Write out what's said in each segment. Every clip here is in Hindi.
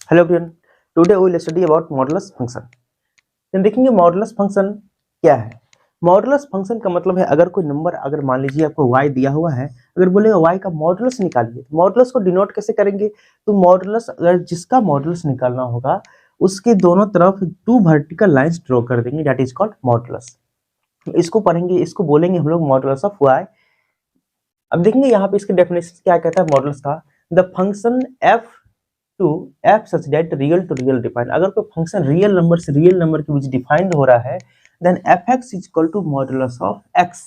Hello everyone, today we will study about modulus function. तो देखेंगे मॉडुलस फंक्शन क्या है। मॉडुलस फंक्शन का मतलब है अगर कोई नंबर, अगर मान लीजिए आपको y दिया हुआ है, अगर बोलेगा y का मॉडुलस निकालिए, तो मॉडुलस को डिनोट कैसे करेंगे? तो मॉडुलस, अगर जिसका मॉडुलस निकालना होगा उसके दोनों तरफ टू वर्टिकल लाइंस ड्रॉ कर देंगे, दैट इज कॉल्ड मॉडुलस। इसको पढ़ेंगे, इसको बोलेंगे हम लोग मॉडुलस ऑफ y। अब देखेंगे यहाँ पे इसके डेफिनेशन क्या कहता है मॉडुलस का। The function f to f such that real to real defined. अगर कोई फंक्शन रियल नंबर से रियल नंबर के बीच डिफाइंड हो रहा है, then fx is equal to modulus of x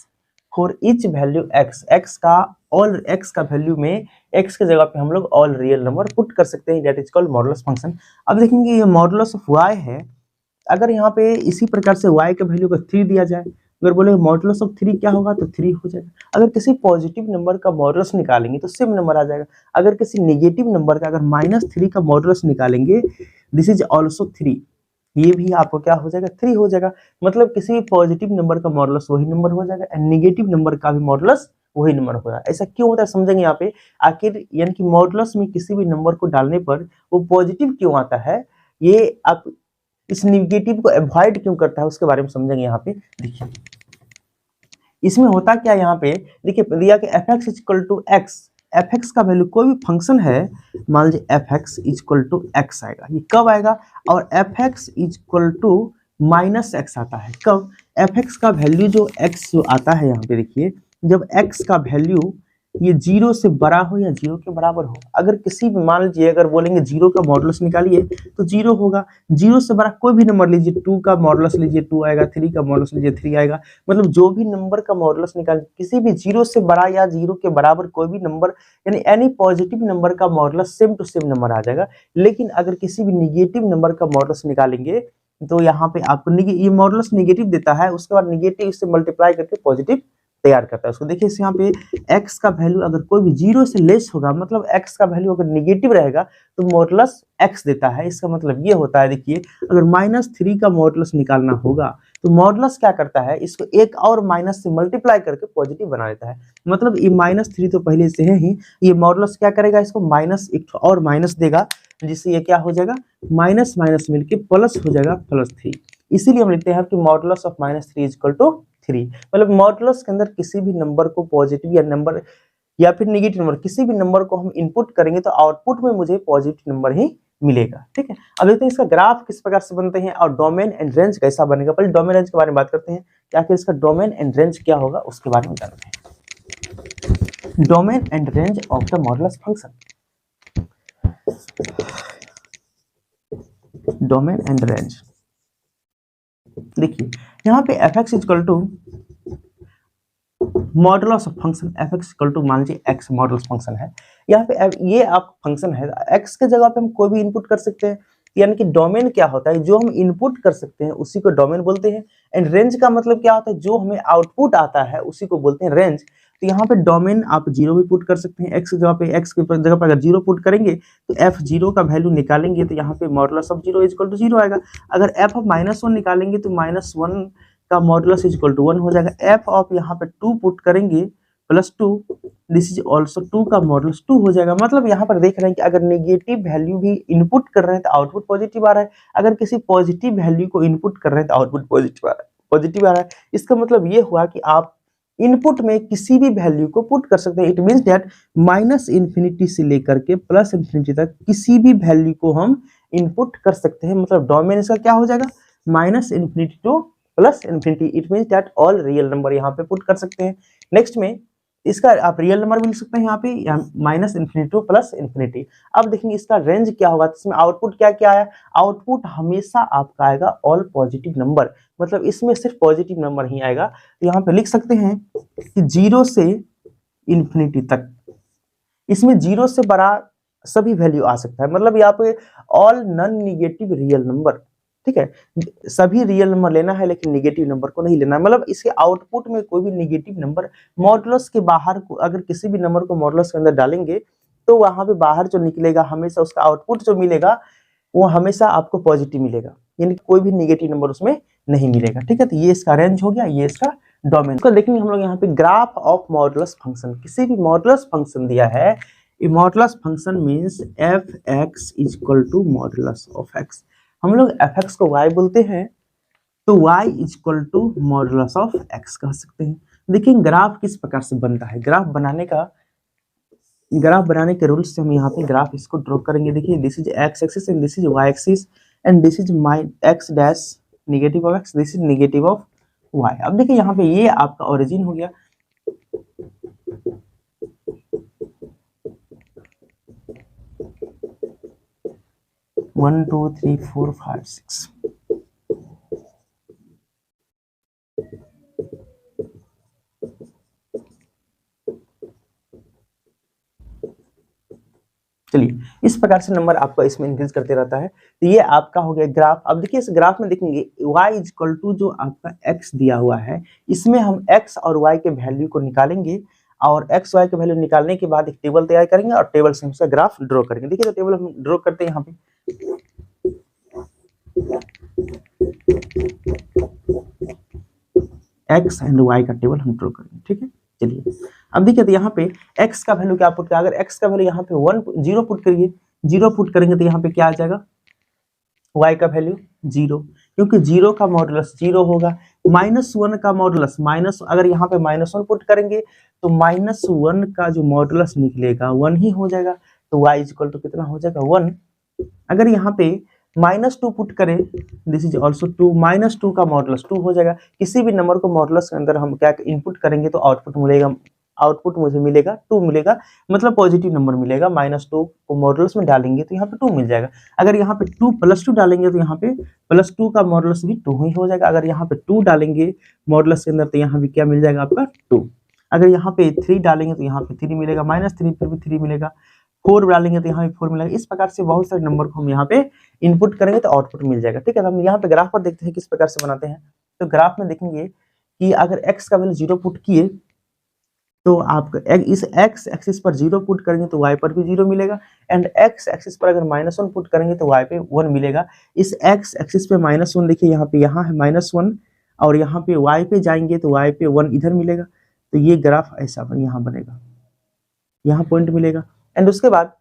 for each value x। x का ऑल, x का वैल्यू में x के जगह पे हम लोग ऑल रियल नंबर पुट कर सकते हैं, that is called modulus function. अब देखेंगे ये मॉडुलस ऑफ y है। अगर यहाँ पे इसी प्रकार से y के वैल्यू को 3 दिया जाए, अगर बोले मॉडुलस ऑफ 3 क्या होगा, तो 3 हो जाएगा। अगर किसी पॉजिटिव नंबर का मॉडुलस निकालेंगे तो सेम नंबर आ जाएगा। अगर किसी नेगेटिव नंबर का अगर -3 का मॉडुलस निकालेंगे, दिस इज ऑल्सो 3, ये भी आपको क्या हो जाएगा, 3 हो जाएगा। मतलब किसी भी पॉजिटिव नंबर का मॉडुलस वही नंबर हो जाएगा, एंड नेगेटिव नंबर का भी मॉडुलस वही नंबर होगा। ऐसा क्यों होता है समझेंगे यहाँ पे। आखिर यानी कि मॉडुलस में किसी भी नंबर को डालने पर वो पॉजिटिव क्यों आता है, ये आप इस निगेटिव को अवॉइड क्यों करता है उसके बारे में समझेंगे यहाँ पे। देखिए इसमें होता क्या है, यहाँ पे देखिए दिया कि fx is equal to x। fx का वैल्यू कोई भी फंक्शन है, मान लीजिए fx is equal to x आएगा, ये कब आएगा? और fx is equal to -x आता है कब? fx का वैल्यू जो x जो आता है यहाँ पे देखिए, जब x का वैल्यू ये 0 से बड़ा हो या 0 के बराबर हो। अगर किसी भी, मान लीजिए अगर बोलेंगे 0 का मॉडुलस निकालिए तो 0 होगा। 0 से बड़ा कोई भी नंबर लीजिए, 2 का मॉडुलस लीजिए 2 आएगा, 3 का मॉडुलस लीजिए 3 आएगा। मतलब जो भी नंबर का मॉडुलस निकाल, किसी भी 0 से बड़ा या 0 के बराबर कोई भी नंबर, यानी एनी पॉजिटिव नंबर का modulus same to same number आ जाएगा। लेकिन अगर किसी भी निगेटिव नंबर का मॉडुलस निकालेंगे तो यहाँ पे आपको ये मॉडुलस निगेटिव देता है, उसके बाद निगेटिव से मल्टीप्लाई करके पॉजिटिव तैयार करता है उसको। देखिए इस यहाँ पे x का वैल्यू अगर कोई भी 0 से लेस होगा, मतलब x का वैल्यू अगर निगेटिव रहेगा तो मॉडुलस x देता है। इसका मतलब ये होता है, देखिए अगर -3 का मॉडुलस निकालना होगा तो मॉडुलस क्या करता है, इसको एक और माइनस से मल्टीप्लाई करके पॉजिटिव बना देता है। मतलब ये -3 तो पहले से है ही, ये मॉडुलस क्या करेगा, इसको माइनस एक और माइनस देगा, जिससे ये क्या हो जाएगा, माइनस माइनस मिलके प्लस हो जाएगा, +3। इसीलिए हम लिखते हैं कि modulus of -3 is equal to 3। मतलब मॉडुलस के अंदर किसी भी नंबर को पॉजिटिव या नंबर या फिर नेगेटिव नंबर, किसी भी नंबर को हम इनपुट करेंगे तो आउटपुट में मुझे पॉजिटिव नंबर ही मिलेगा। ठीक है, अब देखते हैं इसका ग्राफ किस प्रकार से बनते हैं और डोमेन एंड रेंज कैसा बनेगा। पहले डोमेन रेंज के बारे में बात करते हैं कि आखिर इसका डोमेन एंड रेंज क्या होगा, उसके बारे में जानते हैं। Domain and range of the modulus function. Domain and range, देखिए यहाँ पे fx equal to modulus of function, fx equal to मान लीजिए x मॉडुलस फंक्शन है। यहाँ पे ये आप फंक्शन है, x के जगह पे हम कोई भी इनपुट कर सकते हैं। यानी कि डोमेन क्या होता है, जो हम इनपुट कर सकते हैं उसी को डोमेन बोलते हैं। एंड रेंज का मतलब क्या होता है, जो हमें आउटपुट आता है उसी को बोलते हैं रेंज। तो यहाँ पे डोमेन आप 0 भी पुट कर सकते हैं, x की जगह पे, x की जगह पे अगर 0 पुट करेंगे तो f0 का वैल्यू निकालेंगे तो यहाँ पे modulus of 0 is equal to 0 आएगा। अगर f ऑफ -1 निकालेंगे तो -1 का मॉडुलस इज इक्वल टू 1 हो जाएगा। f ऑफ यहाँ पे 2 पुट करेंगे +2, दिस इज ऑल्सो 2 का मॉडुलस 2 हो जाएगा। मतलब यहाँ पर देख रहे हैं कि अगर नेगेटिव वैल्यू भी इनपुट कर रहे हैं तो आउटपुट पॉजिटिव आ रहा है, अगर किसी पॉजिटिव वैल्यू को इनपुट कर रहे हैं तो आउटपुट पॉजिटिव आ रहा है। इसका मतलब ये हुआ कि आप इनपुट में किसी भी वैल्यू को पुट कर सकते हैं। इट मींस दैट -∞ से लेकर के +∞ तक किसी भी वैल्यू को हम इनपुट कर सकते हैं। मतलब डोमेन इसका क्या हो जाएगा, -∞ to +∞। It means that all real number यहाँ पे पुट कर सकते हैं। नेक्स्ट में इसका आप रियल नंबर भी लिख सकते हैं यहाँ पे, -∞ टू +∞। अब देखेंगे इसका रेंज क्या होगा, तो इसमें आउटपुट क्या क्या आया, आउटपुट हमेशा आपका आएगा ऑल पॉजिटिव नंबर। मतलब इसमें सिर्फ पॉजिटिव नंबर ही आएगा। तो यहाँ पे लिख सकते हैं कि 0 से ∞ तक, इसमें 0 से बड़ा सभी वैल्यू आ सकता है। मतलब यहाँ पे all non negative real number, ठीक है, सभी रियल नंबर लेना है लेकिन निगेटिव नंबर को नहीं लेना है। मतलब इसके आउटपुट में कोई भी निगेटिव नंबर मॉडुलस के बाहर को, अगर किसी भी नंबर को मॉडुलस के अंदर डालेंगे तो वहां पे बाहर जो निकलेगा हमेशा उसका आउटपुट जो मिलेगा वो हमेशा आपको पॉजिटिव मिलेगा, यानी कोई भी निगेटिव नंबर उसमें नहीं मिलेगा। ठीक है, तो ये इसका रेंज हो गया, ये इसका डोमेन। तो देखेंगे हम लोग यहाँ पे ग्राफ ऑफ मॉडुलस फंक्शन। किसी भी मॉडुलस फंक्शन दिया है, a modulus function means f x is equal to modulus of x. हम लोग एफ एक्स को वाई बोलते हैं, तो y is equal to modulus of x कह सकते हैं। देखिए ग्राफ किस प्रकार से बनता है, ग्राफ बनाने के रूल्स से हम यहाँ पे ग्राफ इसको ड्रॉ करेंगे। देखिए this is x axis and this is y axis and this is my x dash negative of x, this is negative of y। अब देखिए यहाँ पे ये आपका ओरिजिन हो गया, one two three four five six. चलिए इस प्रकार से नंबर आपका इसमें इंक्रीज करते रहता है। तो ये आपका हो गया ग्राफ। अब देखिए इस ग्राफ में देखेंगे y इज इक्वल टू जो आपका x दिया हुआ है, इसमें हम x और y के वैल्यू को निकालेंगे और x y के वैल्यू निकालने के बाद एक टेबल तैयार करेंगे और टेबल से हम उसका ग्राफ ड्रॉ करेंगे। देखिए तो टेबल हम ड्रॉ करते हैं यहाँ पे, x एंड y का टेबल हम ड्रॉ करेंगे। ठीक है, चलिए अब देखिए तो यहाँ पे x का वैल्यू क्या पुट किया, अगर x का वैल्यू यहाँ पे 0 पुट करिए, 0 पुट करेंगे तो यहाँ पे क्या आ जाएगा, y का वैल्यू 0, क्योंकि 0 का मॉडुलस 0 होगा। -1 का मॉडुलस माइनस, अगर यहाँ पे -1 पुट करेंगे तो -1 का जो मॉडुलस निकलेगा 1 ही हो जाएगा, तो y इज इक्वल टू कितना हो जाएगा 1। अगर यहाँ पे -2 पुट करें, दिस इज ऑल्सो 2, -2 का मॉडुलस 2 हो जाएगा। किसी भी नंबर को मॉडुलस के अंदर हम क्या इनपुट करेंगे तो आउटपुट मुझे मिलेगा 2 मिलेगा, मतलब पॉजिटिव नंबर मिलेगा। -2 को मॉडुलस में डालेंगे तो यहाँ पे 2 मिल जाएगा। अगर यहाँ पे 2 + 2 डालेंगे तो यहाँ पे +2 का मॉडुलस भी 2 ही हो जाएगा। अगर यहाँ पे 2 डालेंगे मॉडुलस के अंदर तो यहाँ भी क्या मिल जाएगा आपका 2। अगर यहाँ पे 3 डालेंगे तो यहाँ पे 3 मिलेगा, -3 फिर भी 3 मिलेगा, 4 डालेंगे तो यहाँ पे 4 मिलेगा। इस प्रकार से बहुत सारे नंबर को हम यहाँ पे इनपुट करेंगे तो आउटपुट मिल जाएगा। ठीक है, हम यहाँ पे ग्राफ पर देखते हैं किस प्रकार से बनाते हैं। तो ग्राफ में देखेंगे कि अगर x का वैल्यू 0 पुट किए तो आप इस x एक्सिस पर 0 पुट करेंगे तो y पर भी 0 मिलेगा, एंड x एक्सिस पर अगर -1 पुट करेंगे तो y पे 1 मिलेगा। इस x एक्सिस पे -1 देखिए यहाँ है -1 और यहाँ पे y पे जाएंगे तो y पे 1 इधर मिलेगा। तो ये ग्राफ ऐसा यहाँ बनेगा, यहाँ पॉइंट मिलेगा। एंड उसके बाद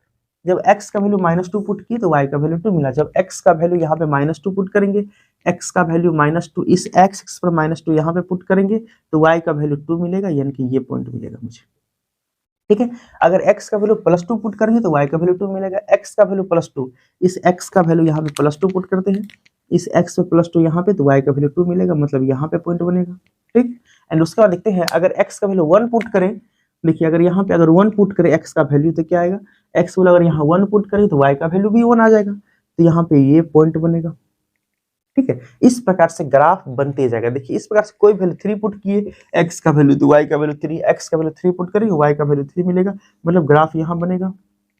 जब x का वैल्यू -2 पुट की तो y का वैल्यू 2 मिला। जब x का वैल्यू यहाँ पे -2 पुट करेंगे, x का वैल्यू -2 इस x एक्सिस पर -2 यहाँ पे पुट करेंगे तो y का वैल्यू 2 मिलेगा, यानी कि ये पॉइंट मिलेगा मुझे। ठीक है, अगर x का वैल्यू +2 पुट करेंगे तो y का वैल्यू 2 मिलेगा। x का वैल्यू +2, इस x का वैल्यू यहाँ पे +2 पुट करते हैं, इस x पे +2 यहाँ पे तो y का वैल्यू 2 मिलेगा, मतलब यहाँ पे पॉइंट बनेगा। ठीक, एंड उसके बाद देखते हैं अगर x का वैल्यू 1 पुट करें, देखिए अगर यहाँ पे अगर 1 पुट करें x का वैल्यू तो क्या आएगा, x वैल्यू अगर यहाँ 1 पुट करें तो y का वैल्यू भी 1 आ जाएगा, तो यहाँ पे ये पॉइंट बनेगा। ठीक है, इस प्रकार से ग्राफ बनते जाएगा। देखिए इस प्रकार से कोई वैल्यू 3 पुट किए, x का वैल्यू तो y का वैल्यू 3, x का वैल्यू 3 पुट करेंगे y का वैल्यू 3 मिलेगा, मतलब ग्राफ यहाँ बनेगा।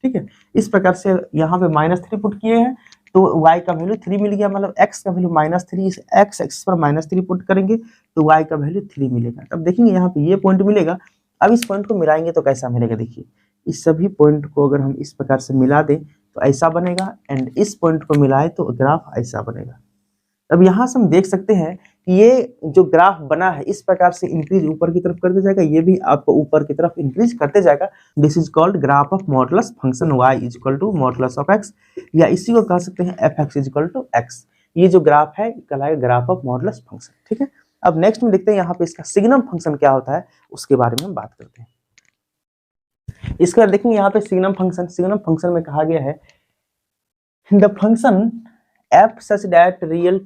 ठीक है, इस प्रकार से यहाँ पे -3 पुट किए हैं तो y का वैल्यू 3 मिल गया, मतलब x का वैल्यू -3, इस x एक्सिस पर -3 पुट करेंगे तो y का वैल्यू 3 मिलेगा। तब देखेंगे यहाँ पे ये पॉइंट मिलेगा। अब इस पॉइंट को मिलाएंगे तो कैसा मिलेगा, देखिए इस सभी पॉइंट को अगर हम इस प्रकार से मिला दें तो ऐसा बनेगा, एंड इस पॉइंट को मिलाए तो ग्राफ ऐसा बनेगा। अब यहाँ से हम देख सकते हैं कि ये जो ग्राफ बना है इस प्रकार से इंक्रीज ऊपर की तरफ करते जाएगा, ये भी आपको ऊपर की तरफ इंक्रीज करते जाएगा। This is called graph of modulus function y is equal to modulus of x, या इसी को कह सकते हैं f(x) is equal to x। ये जो ग्राफ है कहलाएगा ग्राफ ऑफ मॉडुलस फंक्शन। ठीक है, अब नेक्स्ट में देखते हैं यहाँ पे इसका सिग्नम फंक्शन क्या होता है, उसके बारे में हम बात करते हैं। इसके बाद देखेंगे यहाँ पे सिग्नम फंक्शन में कहा गया है the function f such that real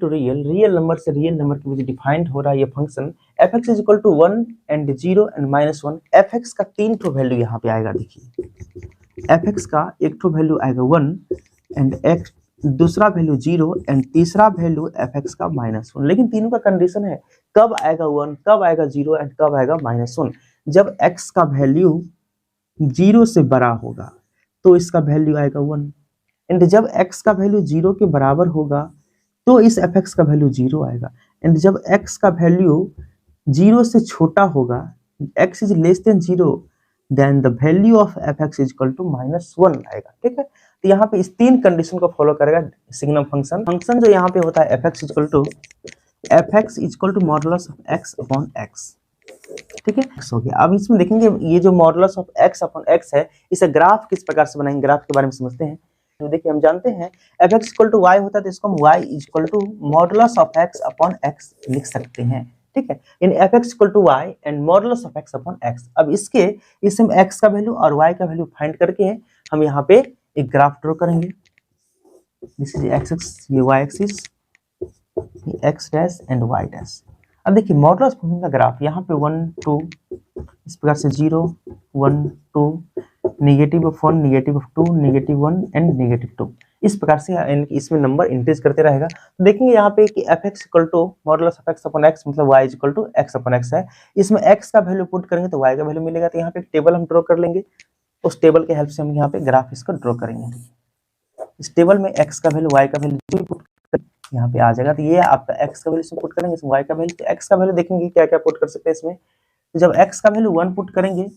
number से रियल नंबर के बीच डिफाइंड हो रहा है ये function f(x) is equal to 1 and 0 and -1। f(x) का 3 ठो वैल्यू यहाँ पे आएगा। देखिए f(x) का एक ठो वैल्यू आएगा 1 एंड x दूसरा वैल्यू 0 एंड तीसरा वैल्यू f(x) का -1। लेकिन तीनों का कंडीशन है कब आएगा 1, कब आएगा 0 एंड कब आएगा -1। जब x का वैल्यू 0 से बड़ा होगा तो इसका वैल्यू आएगा 1, एंड जब x का वैल्यू 0 के बराबर होगा तो इस f(x) का वैल्यू 0 आएगा, एंड जब x का वैल्यू 0 से छोटा होगा, x इज less than 0, then the value of f(x) is equal to -1 आएगा। ठीक है, तो यहाँ पे इस 3 कंडीशन को फॉलो करेगा सिग्नम फंक्शन जो यहाँ पे होता है f(x) is equal to modulus of x upon x। ठीक है, x हो गया। अब इसमें देखेंगे ये जो modulus of x upon x है, इसे ग्राफ किस प्रकार से बनाएंगे, ग्राफ के बारे में समझते हैं। तो देखिए हम जानते हैं f(x) = y होता है, तो इसको हम y = modulus of x upon x लिख सकते हैं। ठीक है, इन f(x) = y and modulus of x upon x। अब इसे हम x का वैल्यू और y का वैल्यू फाइंड करके हम यहाँ पे एक ग्राफ ड्रॉ करेंगे। दिस इज x, ये y axis, x dash and y dash. अब देखिए मॉडुलस फंक्शन का ग्राफ यहाँ पे 1 2 इस प्रकार से 0 1 2 -1 -2 -1 एंड -2 इस प्रकार से इसमें नंबर इंक्रीज करते रहेगा। तो देखेंगे यहाँ पे कि f(x) = modulus of x upon x मतलब y = x अपॉन x है। इसमें x का वैल्यू पुट करेंगे तो y का वैल्यू मिलेगा। तो यहाँ पे एक टेबल हम ड्रॉ कर लेंगे, उस टेबल के हेल्प से हम यहाँ पे ग्राफ इसको ड्रॉ करेंगे। इस टेबल में x का वैल्यू y का वैल्यू पुट यहाँ पे आ जाएगा। तो ये आपका x का वैल्यू पुट करेंगे, इसमें y का वैल्यू, तो x का वैल्यू देखेंगे क्या क्या पुट कर सकते हैं इसमें। तो जब x का वैल्यू 1 पुट करेंगे,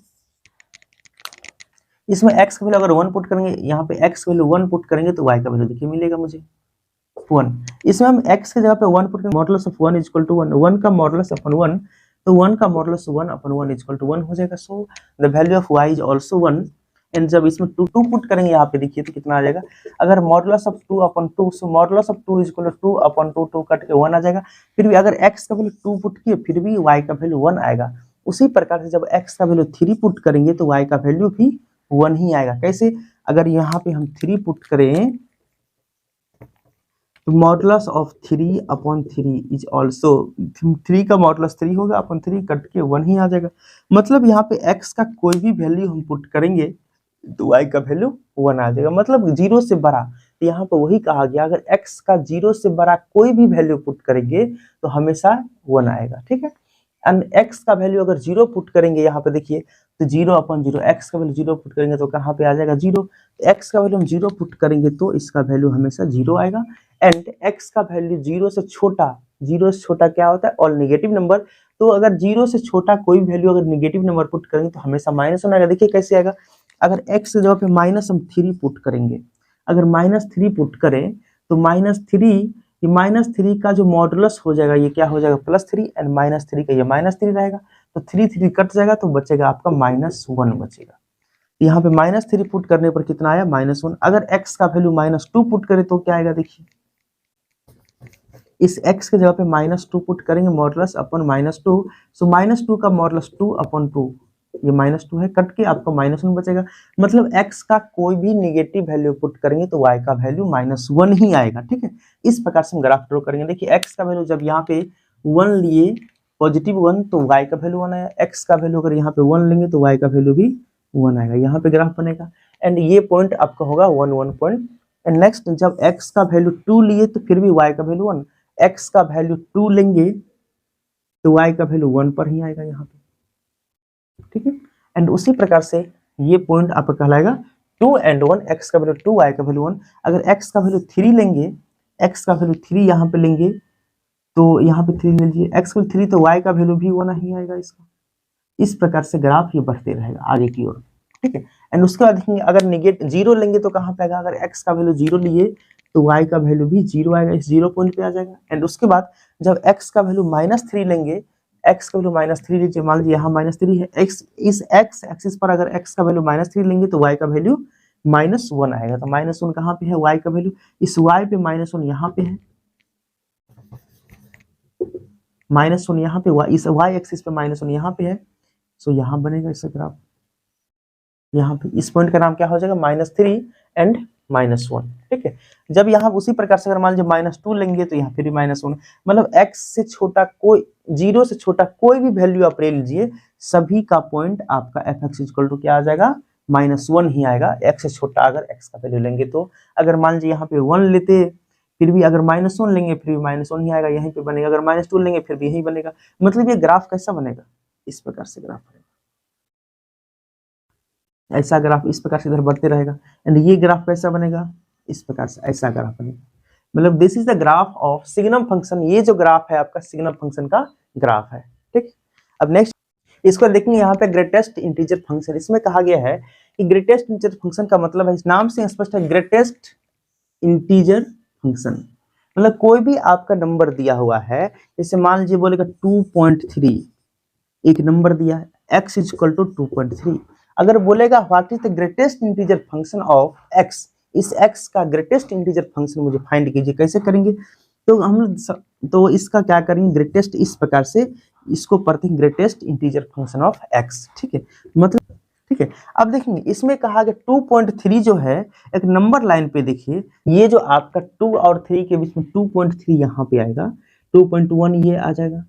इसमें x का वैल्यू अगर 1 पुट करेंगे, यहाँ पे x का वैल्यू 1 पुट करेंगे तो y का वैल्यू देखिए मिलेगा मुझे 1। इसमें हम x की जगह पे 1 पुट करेंगे, मॉडुलस ऑफ 1 = 1, 1 का मॉडुलस अपॉन 1, तो 1 का मॉडुलस 1 अपॉन 1 = 1 हो जाएगा। So the value of y is also 1। And जब इसमें 2 पुट करेंगे यहाँ पे देखिए तो कितना आ जाएगा, अगर modulus of 2 upon 2, so modulus of 2 = 2 upon 2, 2 cut के 1 आ जाएगा। फिर भी अगर x का वैल्यू 2 पुट किए फिर भी y का वैल्यू 1 आएगा। उसी प्रकार से जब x का वैल्यू 3 पुट करेंगे तो y का वैल्यू भी 1 ही आएगा। कैसे, अगर यहाँ पे हम 3 पुट करें तो modulus of 3 upon 3 is also 3 का मॉडुलस 3 होगा अपॉन 3 कट के 1 ही आ जाएगा। मतलब यहाँ पे x का कोई भी वैल्यू हम पुट करेंगे तो y का वैल्यू 1 आ जाएगा, मतलब 0 से बड़ा। तो यहाँ पे वही कहा गया, अगर x का 0 से बड़ा कोई भी वैल्यू पुट करेंगे तो हमेशा 1 आएगा। ठीक है, एंड x का वैल्यू अगर 0 पुट करेंगे, यहाँ पे देखिए तो 0 अपॉन 0, x का वैल्यू 0 पुट करेंगे तो कहाँ पे आ जाएगा 0। x का वैल्यू हम 0 पुट करेंगे तो इसका वैल्यू हमेशा 0 आएगा। एंड x का वैल्यू 0 से छोटा, 0 से छोटा क्या होता है, ऑल नेगेटिव नंबर। तो अगर 0 से छोटा कोई वैल्यू अगर नेगेटिव नंबर पुट करेंगे तो हमेशा -1 आएगा। देखिए कैसे आएगा, अगर x की जगह पे माइनस हम 3 पुट करेंगे, अगर -3 पुट करें तो -3, ये -3 का जो मॉडुलस हो जाएगा ये क्या हो जाएगा +3, एंड -3 का ये -3 रहेगा, तो 3 3 कट जाएगा तो बचेगा आपका -1 बचेगा। यहाँ पे -3 पुट करने पर कितना आया -1। अगर x का वैल्यू -2 पुट करें तो क्या आएगा, देखिए इस x के जगह पे -2 पुट करेंगे, मॉडुलस अपॉन -2, सो -2 का मॉडुलस 2 अपॉन 2, ये -2 है, कट के आपको -1 बचेगा। मतलब x का कोई भी नेगेटिव वैल्यू पुट करेंगे तो y का वैल्यू -1 ही आएगा। ठीक है, इस प्रकार से हम ग्राफ ड्रॉ करेंगे। देखिए x का वैल्यू जब यहाँ पे 1 लिए, पॉजिटिव 1, तो y का वैल्यू 1 आया। x का वैल्यू अगर यहाँ पे 1 लेंगे तो y का वैल्यू भी 1 आएगा। यहाँ पे ग्राफ बनेगा एंड ये पॉइंट आपका होगा 1 1 पॉइंट। एंड नेक्स्ट जब x का वैल्यू 2 लिए तो फिर भी y का वैल्यू 1, x का वैल्यू 2 लेंगे तो y का वैल्यू 1 पर ही आएगा यहाँ पे। ठीक है, एंड उसी प्रकार से ये पॉइंट आपका कहलाएगा 2 and 1, x का वैल्यू 2, y का वैल्यू 1। अगर x का वैल्यू 3 लेंगे, x का वैल्यू 3 यहाँ पे लेंगे तो यहाँ पे 3 ले लीजिए, x का 3 तो y का वैल्यू भी 1 ही आएगा इसका। इस प्रकार से ग्राफ ये बढ़ते रहेगा आगे की ओर। ठीक है, एंड उसके बाद देखेंगे अगर नेगेटिव 0 लेंगे तो कहाँ पे आएगा, अगर x का वैल्यू 0 लिए तो y का वैल्यू भी 0 आएगा, इस 0 पॉइंट पे आ जाएगा। एंड उसके बाद जब x का वैल्यू -3 लेंगे, x का वैल्यू -3 लीजिए, मान लीजिए यहाँ -3 है, x इस x एक्सिस पर अगर x का वैल्यू -3 लेंगे तो y का वैल्यू -1 आएगा। तो -1 कहाँ पे है, y का वैल्यू इस y पे -1 यहाँ पे है, -1 यहाँ पे, इस y एक्सिस पे -1 यहाँ पे है। सो यहाँ बनेगा इसका ग्राफ, यहाँ पे इस पॉइंट का नाम क्या हो जाएगा -3 एंड -1। ठीक है, जब यहाँ उसी प्रकार से अगर मान लीजिए -2 लेंगे तो यहाँ फिर भी -1, मतलब x से छोटा कोई, 0 से छोटा कोई भी वैल्यू आप ले लीजिए, सभी का पॉइंट आपका f(x) = क्या आ जाएगा -1 ही आएगा। x से छोटा अगर x का वैल्यू लेंगे तो, अगर मान लीजिए यहाँ पे 1 लेते फिर भी, अगर -1 लेंगे फिर भी -1 ही आएगा, यहीं पे बनेगा। अगर -2 लेंगे फिर भी यही बनेगा। मतलब ये ग्राफ कैसा बनेगा, इस प्रकार से ग्राफ बनेगा, ऐसा ग्राफ इस प्रकार से इधर बढ़ते रहेगा। एंड ये ग्राफ कैसा बनेगा, इस प्रकार से ऐसा ग्राफ बनेगा। मतलब this is the graph of signum function. ये जो ग्राफ है आपका सिग्नम फंक्शन का ग्राफ है। ठीक, अब नेक्स्ट इसको देखेंगे यहाँ पे ग्रेटेस्ट इंटीजर फंक्शन। इसमें कहा गया है कि ग्रेटेस्ट इंटीजर फंक्शन का मतलब है, इस नाम से स्पष्ट है, ग्रेटेस्ट इंटीजर फंक्शन। मतलब कोई भी आपका नंबर दिया हुआ है, जैसे मान लीजिए बोलेगा 2.3, एक नंबर दिया है x इज इक्वल टू 2.3। अगर बोलेगा what is the greatest integer function of x, इस x का ग्रेटेस्ट इंटीजर फंक्शन मुझे फाइंड कीजिए। कैसे करेंगे? तो हम तो इसका क्या करेंगे, ग्रेटेस्ट इस प्रकार से इसको पढ़ते हैं greatest integer function of x, ठीक है, मतलब ठीक है। अब देखेंगे इसमें कहा गया 2.3 जो है एक नंबर लाइन पे देखिए, ये जो आपका 2 और 3 के बीच में 2.3 यहाँ पे आएगा, 2.1 ये आ जाएगा,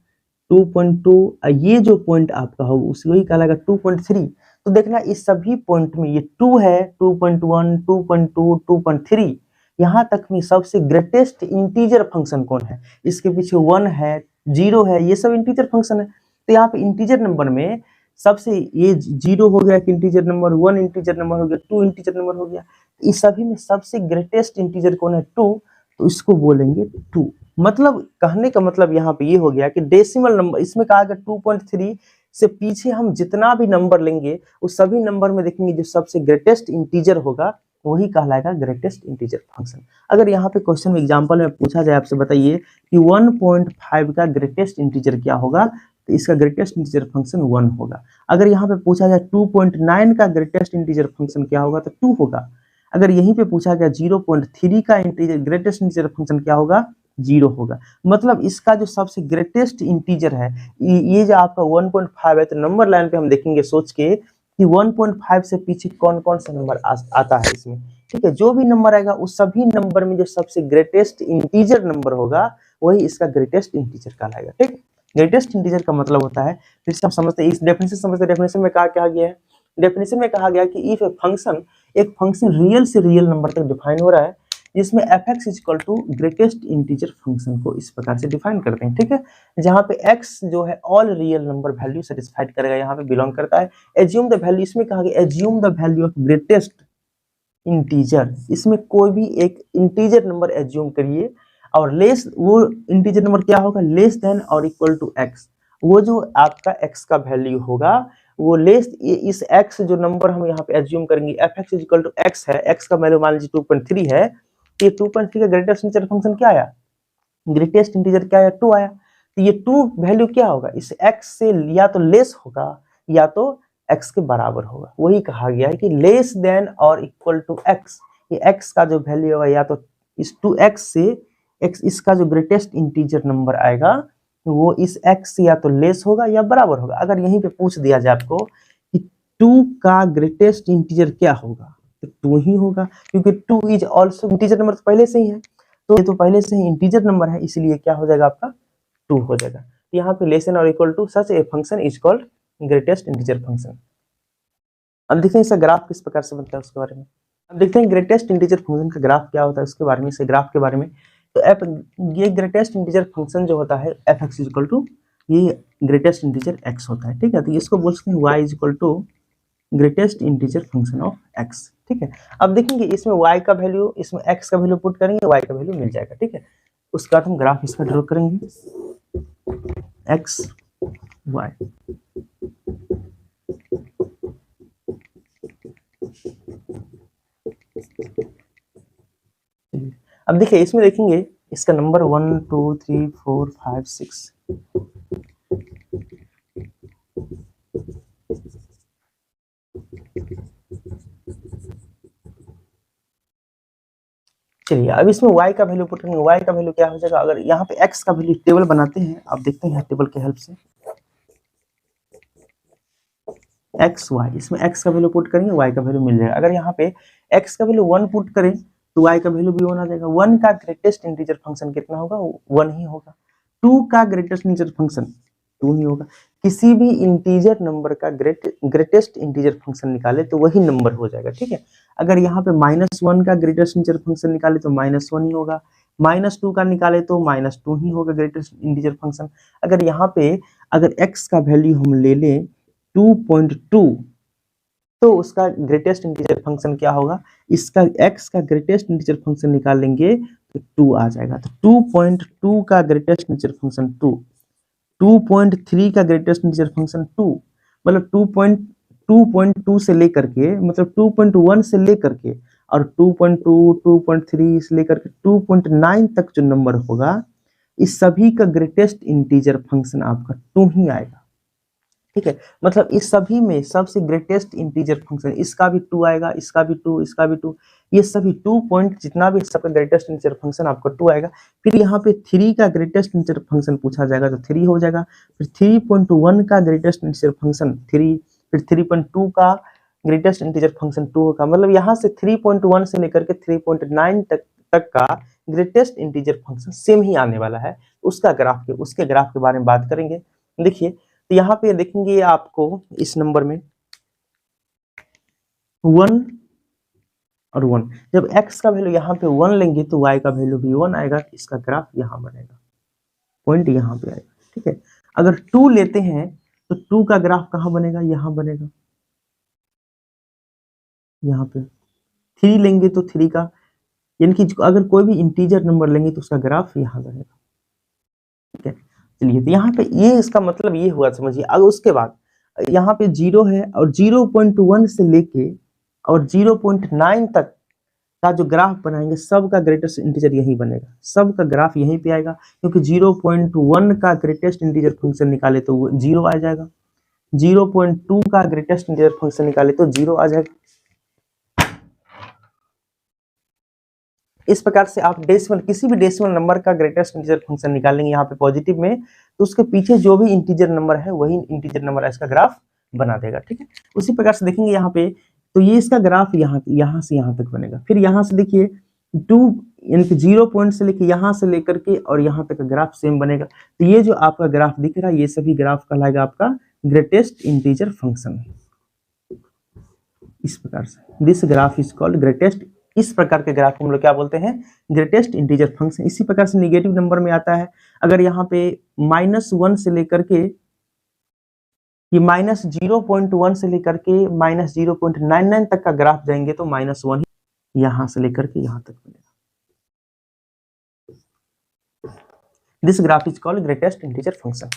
2.2 ये जो पॉइंट आपका होगा उसी वही कहलाएगा 2.3। तो देखना इस सभी पॉइंट में ये 2 है, 2.1, 2.2, 2.3, यहाँ तक में सबसे ग्रेटेस्ट इंटीजर फंक्शन कौन है? इसके पीछे 1 है, 0 है, ये सब इंटीजर फंक्शन है। तो यहाँ पे इंटीजर नंबर में सबसे ये 0 हो गया एक इंटीजर नंबर, 1 इंटीजर नंबर हो गया, 2 इंटीजर नंबर हो गया, इस सभी में सबसे ग्रेटेस्ट इंटीजर कौन है? 2। तो इसको बोलेंगे 2। मतलब कहने का मतलब यहाँ पे ये हो गया कि डेसिमल नंबर, इसमें कहा गया 2.3 से पीछे हम जितना भी नंबर लेंगे उस सभी नंबर में देखेंगे जो सबसे ग्रेटेस्ट इंटीजर होगा वही कहलाएगा ग्रेटेस्ट इंटीजर फंक्शन। अगर यहाँ पे क्वेश्चन में एग्जांपल में पूछा जाए आपसे बताइए कि 1.5 का ग्रेटेस्ट इंटीजर क्या होगा, तो इसका ग्रेटेस्ट इंटीजर फंक्शन 1 होगा। अगर यहाँ पे पूछा जाए 2.9 का ग्रेटेस्ट इंटीजर फंक्शन क्या होगा, तो 2 होगा। अगर यहीं पे पूछा गया 0.3 का इंटीजर ग्रेटेस्ट इंटीजर फंक्शन क्या होगा, 0 होगा। मतलब इसका जो सबसे ग्रेटेस्ट इंटीजर है ये जो आपका 1.5 है, तो नंबर लाइन पे हम देखेंगे सोच के कि 1.5 से पीछे कौन कौन सा नंबर आता है इसमें, ठीक है। जो भी नंबर आएगा उस सभी नंबर में जो सबसे ग्रेटेस्ट इंटीजर नंबर होगा वही इसका ग्रेटेस्ट इंटीजर कहलाएगा, ठीक। ग्रेटेस्ट इंटीजर का मतलब होता है, फिर से हम समझते हैं, इस डेफिनेशन समझते हैं। डेफिनेशन में कहा गया है, डेफिनेशन में कहा गया कि इफ एक फंक्शन रियल से रियल नंबर तक डिफाइन हो रहा है जिसमें f(x) is equal to greatest integer function को इस प्रकार से डिफाइन करते हैं, ठीक है। जहां पे x जो है all real number value satisfied करेगा, यहाँ पे बिलोंग करता है। एज्यूम द वैल्यू, इसमें कहा गया assume the value of greatest integer, इसमें कोई भी एक इंटीजर नंबर एज्यूम करिए और लेस, वो इंटीजर नंबर क्या होगा, लेस देन और इक्वल टू x। वो जो आपका x का वैल्यू होगा वो लेस, इस x जो नंबर हम यहाँ पे एज्यूम करेंगे f(x) is equal to x है, x का वैल्यू मान लीजिए 2.3 है, ये 2.3 का ग्रेटेस्ट इंटीजर फंक्शन क्या आया, ग्रेटेस्ट इंटीजर क्या आया, 2 आया। तो ये 2 वैल्यू क्या होगा, इस x से या तो लेस होगा या तो x के बराबर होगा। वही कहा गया है कि लेस देन और इक्वल टू x, ये x का जो वैल्यू होगा या तो इस 2x से x, इसका जो ग्रेटेस्ट इंटीजर नंबर आएगा वो इस x से या तो लेस होगा या बराबर होगा। अगर यहीं पे पूछ दिया जाए आपको कि 2 का ग्रेटेस्ट इंटीजर क्या होगा, तो 2 ही होगा, क्योंकि 2 इज ऑल्सो इंटीजर नंबर तो पहले से ही है, तो ये तो पहले से ही इंटीजर नंबर है, इसलिए क्या हो जाएगा आपका 2 हो जाएगा। यहाँ पे लेस देन और equal to such a function is called greatest integer function. अब देखते हैं इसका ग्राफ किस प्रकार से बनता है उसके बारे में। अब देखते हैं ग्रेटेस्ट इंटीजर फंक्शन का ग्राफ क्या होता है उसके बारे में, इसके ग्राफ के बारे में। तो ये ग्रेटेस्ट इंटीजर फंक्शन जो होता है f(x) इक्वल टू ये ग्रेटेस्ट इंटीजर x होता है, ठीक है। तो इसको बोल सकते हैं y is equal to greatest integer function of x, ठीक है। अब देखेंगे इसमें y का वैल्यू, इसमें x का वैल्यू पुट करेंगे, y का वैल्यू मिल जाएगा, ठीक है। उसके बाद हम ग्राफ इसका ड्रॉ करेंगे x y। अब देखिए इसमें देखेंगे इसका नंबर 1 2 3 4 5 6, चलिए अब इसमें y का वैल्यू पुट करेंगे। y का वैल्यू क्या हो जाएगा, अगर यहाँ पे x का वैल्यू टेबल बनाते हैं, आप देखते हैं टेबल के हेल्प से x y, इसमें x का वैल्यू पुट करेंगे y का वैल्यू मिल जाएगा। अगर यहाँ पे x का वैल्यू 1 पुट करें तो y का वैल्यू भी 1 आ जाएगा। 1 का ग्रेटेस्ट इंटीजर फंक्शन कितना होगा, 1 ही होगा। 2 का ग्रेटेस्ट इंटीजर फंक्शन 2 ही होगा। किसी भी इंटीजर नंबर का ग्रेटेस्ट इंटीजर फंक्शन निकाले तो वही नंबर हो जाएगा, ठीक है। अगर यहाँ पे -1 का ग्रेटेस्ट इंटीजर फंक्शन निकाले तो -1 ही होगा, -2 का निकाले तो -2 ही होगा ग्रेटेस्ट इंटीजर फंक्शन। अगर यहाँ पे अगर x का वैल्यू हम ले लें 2.2 तो उसका ग्रेटेस्ट इंटीजर फंक्शन क्या होगा, इसका x का ग्रेटेस्ट इंटीजर फंक्शन निकाल लेंगे तो 2 आ जाएगा। तो 2.2 का ग्रेटेस्ट इंटीजर फंक्शन 2, 2.3 का ग्रेटेस्ट इंटीजर फंक्शन 2, मतलब 2.2 से लेकर के, मतलब 2.1 से लेकर के और 2.2 2.3 से लेकर के 2.9 तक जो नंबर होगा इस सभी का ग्रेटेस्ट इंटीजर फंक्शन आपका 2 ही आएगा। ठीक है, मतलब इस सभी में सबसे ग्रेटेस्ट इंटीजर फंक्शन, इसका भी 2 आएगा, इसका भी 2, इसका भी 2, ये सभी 2 पॉइंट जितना भी सबका ग्रेटेस्ट इंटीजर फंक्शन आपको 2 आएगा। फिर यहाँ पे 3 का ग्रेटेस्ट इंटीजर फंक्शन पूछा जाएगा तो 3 हो जाएगा। फिर 3.1 का ग्रेटेस्ट इंटीजर फंक्शन 3, फिर 3.2 का ग्रेटेस्ट इंटीजर फंक्शन 2 होगा। मतलब यहाँ से 3.1 से लेकर के 3.9 तक का ग्रेटेस्ट इंटीजर फंक्शन सेम ही आने वाला है। उसके ग्राफ के बारे में बात करेंगे। देखिए, तो यहाँ पे देखेंगे आपको इस नंबर में 1 और 1, जब x का वैल्यू यहाँ पे 1 लेंगे तो y का वैल्यू भी 1 आएगा। इसका ग्राफ यहाँ बनेगा, पॉइंट यहाँ पे आएगा। ठीक है, अगर 2 लेते हैं तो 2 का ग्राफ कहाँ बनेगा, यहाँ बनेगा, यहाँ पे। 3 लेंगे तो 3 का, यानी कि अगर कोई भी इंटीजर नंबर लेंगे तो उसका ग्राफ यहाँ बनेगा। ठीक है, चलिए, तो यहाँ पे ये इसका मतलब ये हुआ, समझिए। अब उसके बाद यहाँ पे 0 है और 0.1 से लेके और 0.9 तक का जो ग्राफ बनाएंगे सब का ग्रेटेस्ट इंटीजर यही बनेगा, सब का ग्राफ यहीं पे आएगा। क्योंकि 0.1 का ग्रेटेस्ट इंटीजर फंक्शन निकाले तो वो 0 आ जाएगा, 0.2 का ग्रेटेस्ट इंटीजर फंक्शन निकाले तो 0 आ जाएगा। इस प्रकार से आप डेसिमल, किसी भी डेसिमल नंबर का ग्रेटेस्ट इंटीजर फंक्शन निकालेंगे यहाँ पे पॉजिटिव में, तो उसके पीछे जो भी इंटीजर नंबर है वही इंटीजर नंबर इसका ग्राफ बना देगा। ठीक है, उसी प्रकार से देखेंगे यहाँ पे, तो ये इसका ग्राफ यहाँ से यहाँ तक बनेगा। फिर यहाँ से देखिए 2, यानी कि 0 पॉइंट से लेके यहाँ से लेकर के और यहाँ तक का ग्राफ सेम बनेगा। तो ये जो आपका ग्राफ दिख रहा है, ये सभी ग्राफ कहलाएगा आपका ग्रेटेस्ट इंटीजर फंक्शन। इस प्रकार से this graph is called greatest, इस प्रकार के ग्राफ को हम लोग क्या बोलते हैं, ग्रेटेस्ट इंटीजर फंक्शन। इसी प्रकार से निगेटिव नंबर में आता है, अगर यहाँ पे -1 से लेकर के ये -0.1 से लेकर के -0.99 तक का ग्राफ जाएंगे तो -1 यहाँ से लेकर के यहाँ तक बनेगा। This graph is called greatest integer function.